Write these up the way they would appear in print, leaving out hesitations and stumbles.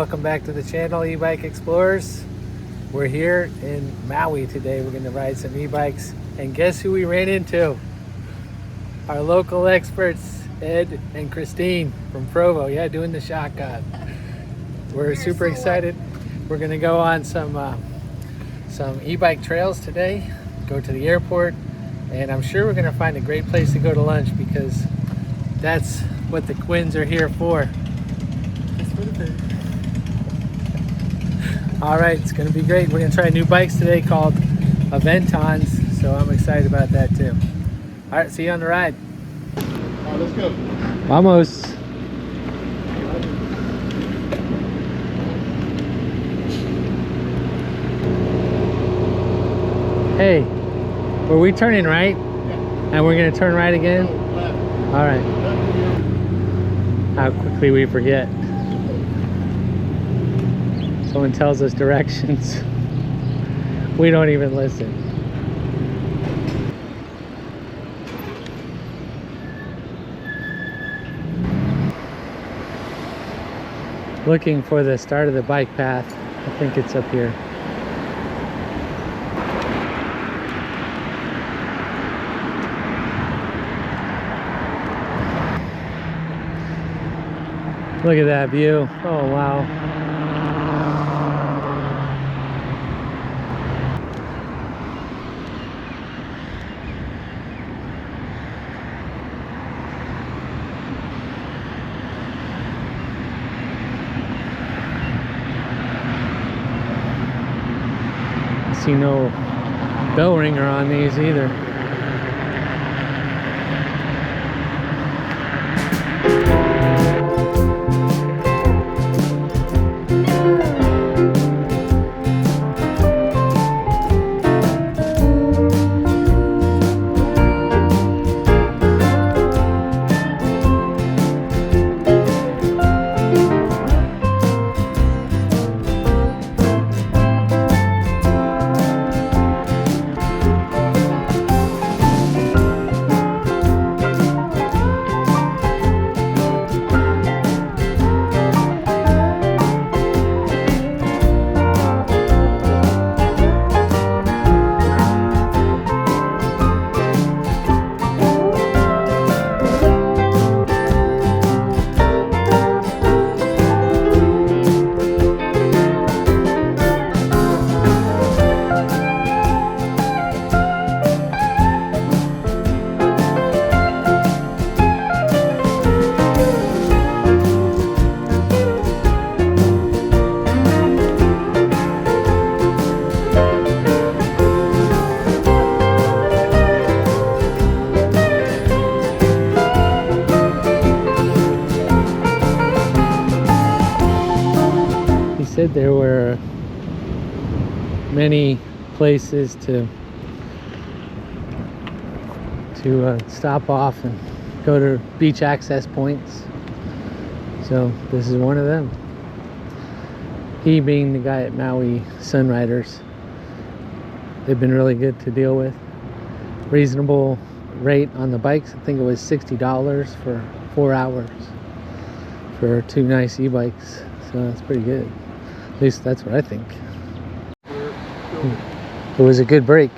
welcome back to the channel, e-bike explorers. We're here in Maui today. We're going to ride some e-bikes, and guess who we ran into? Our local experts, Ed and Christine from Provo. Yeah, doing the shotgun. We're super excited. We're going to go on some e-bike trails today, go to the airport, and I'm sure we're going to find a great place to go to lunch because that's what the Quins are here for. All right, it's going to be great. We're going to try new bikes today called Aventons, so I'm excited about that too. All right, see you on the ride. All right, let's go. Vamos. Hey, were we turning right? Yeah. And we're going to turn right again? No, all right. How quickly we forget. Someone tells us directions. We don't even listen. Looking for the start of the bike path. I think it's up here. Look at that view. Oh, wow. I see no bell ringer on these either. There were many places to stop off and go to beach access points, so this is one of them. He being the guy at Maui Sunriders. They've been really good to deal with. Reasonable rate on the bikes. I think it was $60 for 4 hours for 2 nice e-bikes, so that's pretty good. At least that's what I think. It was a good break.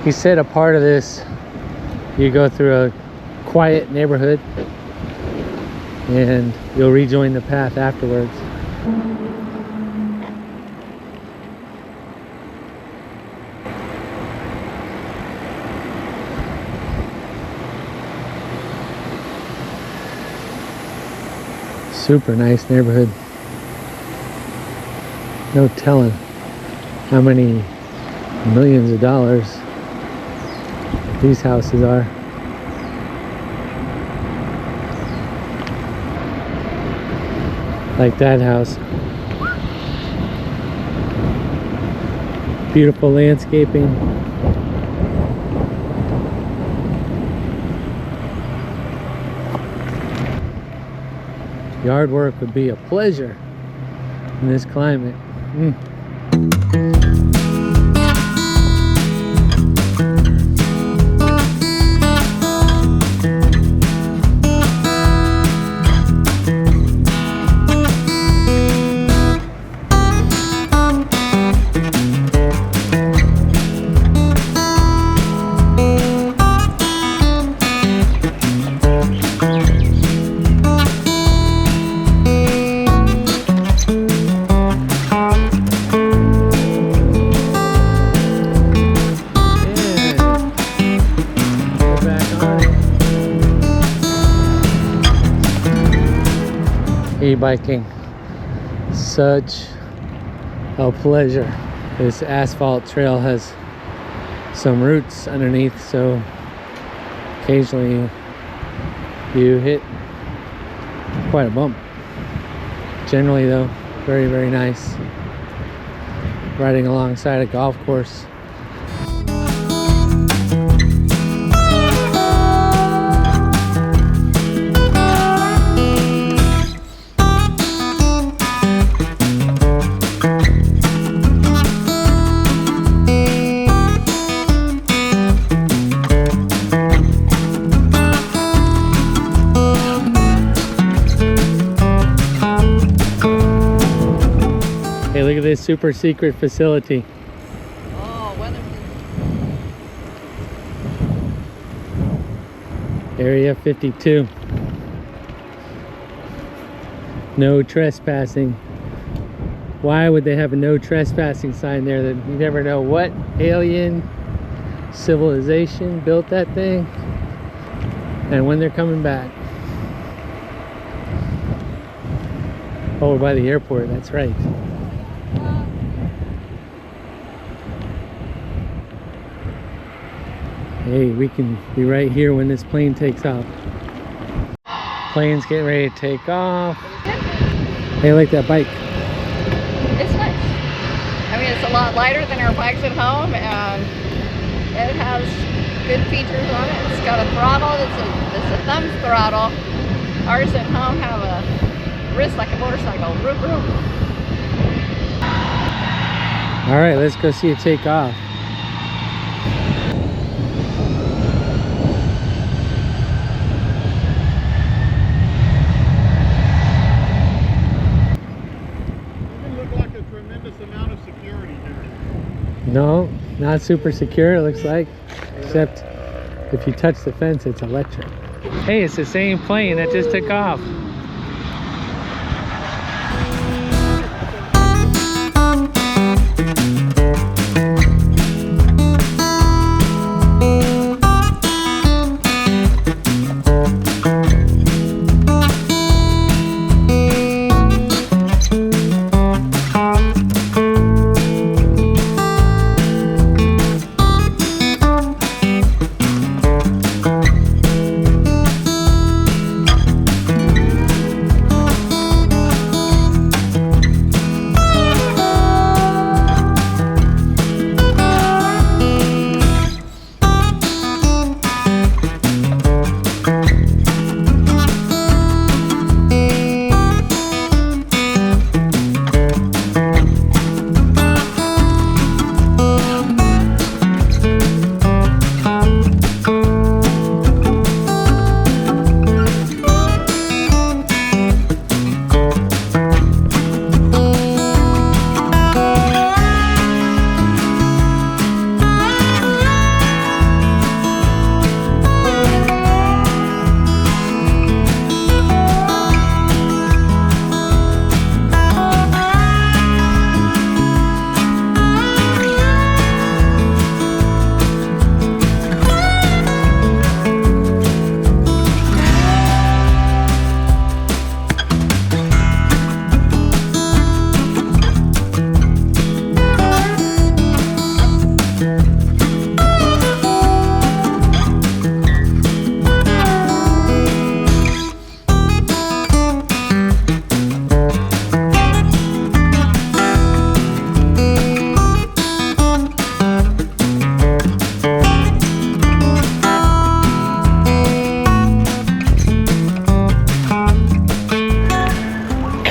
He said a part of this, you go through a quiet neighborhood and you'll rejoin the path afterwards. Super nice neighborhood. No telling how many millions of dollars these houses are. Like that house. Beautiful landscaping. Yard work would be a pleasure in this climate. E-biking, such a pleasure. This asphalt trail has some roots underneath, so occasionally you hit quite a bump. Generally though, very, very nice. Riding alongside a golf course. Hey, look at this super secret facility. Oh, weather. Area 52. No trespassing. Why would they have a no trespassing sign there? That you never know what alien civilization built that thing and when they're coming back. Oh, by the airport, that's right. Hey, we can be right here when this plane takes off. Plane's getting ready to take off. Hey, I like that bike. It's nice. I mean, it's a lot lighter than our bikes at home, and it has good features on it. It's got a throttle. It's a thumb throttle. Ours at home have a wrist like a motorcycle. Vroom, vroom. All right, let's go see it take off. No, not super secure, it looks like. Except if you touch the fence, it's electric. Hey, it's the same plane that just took off.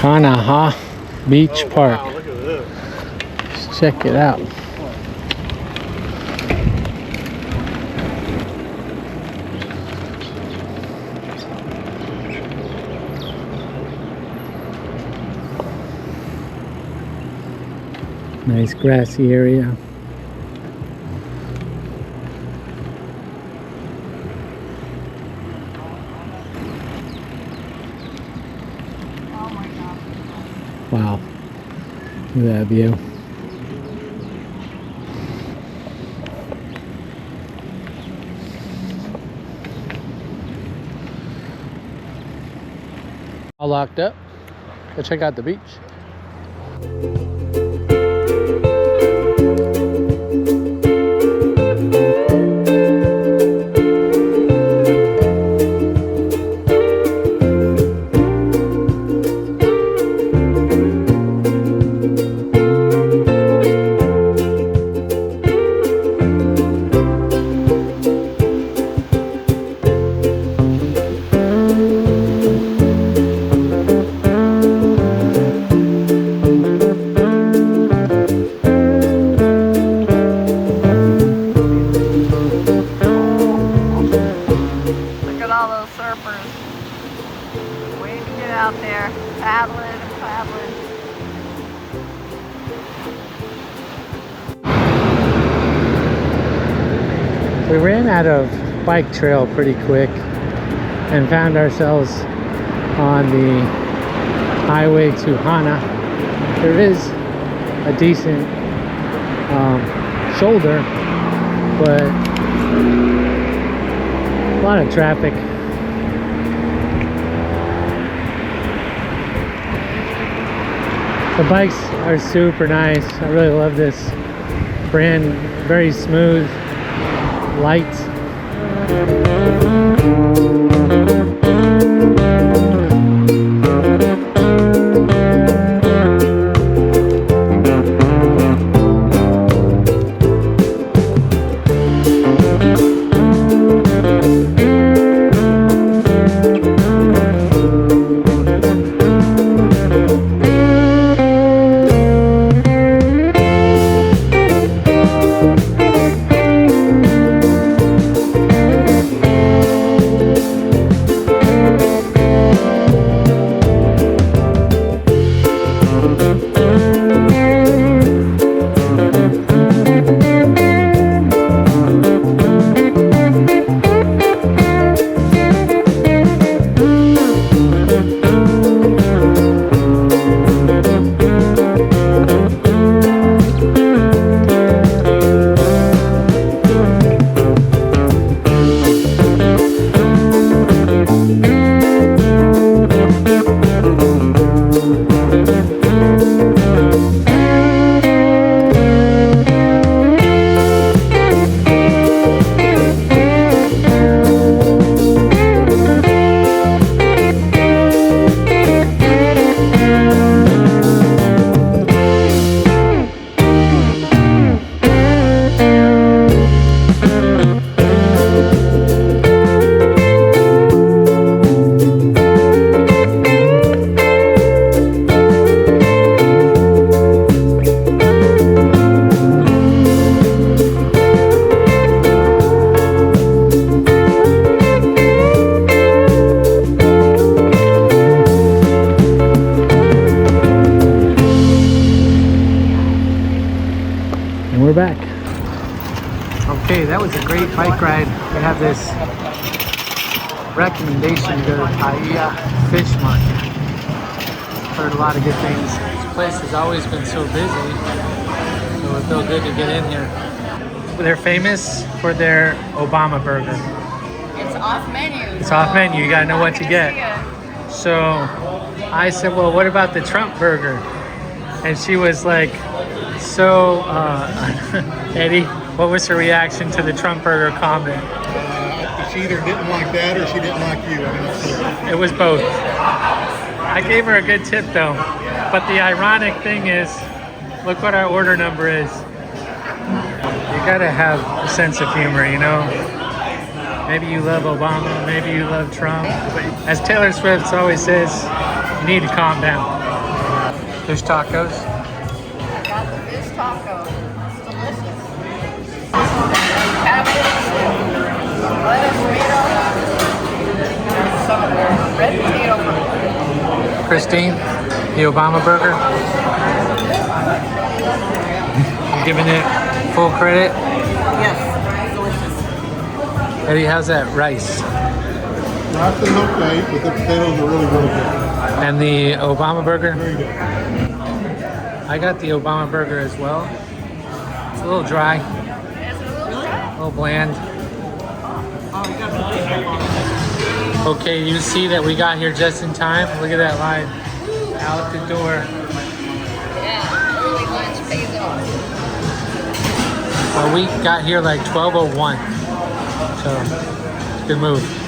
Kanaha Beach Park. Wow, look at this. Let's check it out. Nice grassy area. Wow, look at that view. All locked up. Go check out the beach. Out there paddling and paddling. We ran out of bike trail pretty quick and found ourselves on the highway to Hana. There is a decent shoulder, but a lot of traffic. The bikes are super nice. I really love this brand. Very smooth, light. We're back. Okay, that was a great bike ride. We have this recommendation to go to Paia Fish Market. Heard a lot of good things. This place has always been so busy, so it felt good to get in here. They're famous for their Obama burger. It's off menu. It's off menu, you gotta know what to get. So I said, well, what about the Trump burger? And she was like, so, Eddie, what was her reaction to the Trump burger comment? She either didn't like that or she didn't like you. I'm not sure. It was both. I gave her a good tip though. But the ironic thing is, look what our order number is. You gotta have a sense of humor, you know? Maybe you love Obama, maybe you love Trump. But as Taylor Swift always says, you need to calm down. Fish tacos. I got the fish taco. It's delicious. Cabbage, lettuce, tomato, and some of their red potato burger. Christine, the Obama burger. I'm giving it full credit. Yes, delicious. Eddie, how's that rice? Rice is okay, but the potatoes are really, really good. And the Obama burger? Very good. I got the Obama burger as well. It's a little dry, a little bland. Oh, you got the Okay, you see that we got here just in time. Look at that line out the door. Yeah, early lunch pays off. Well, we got here like 12:01. So, good move.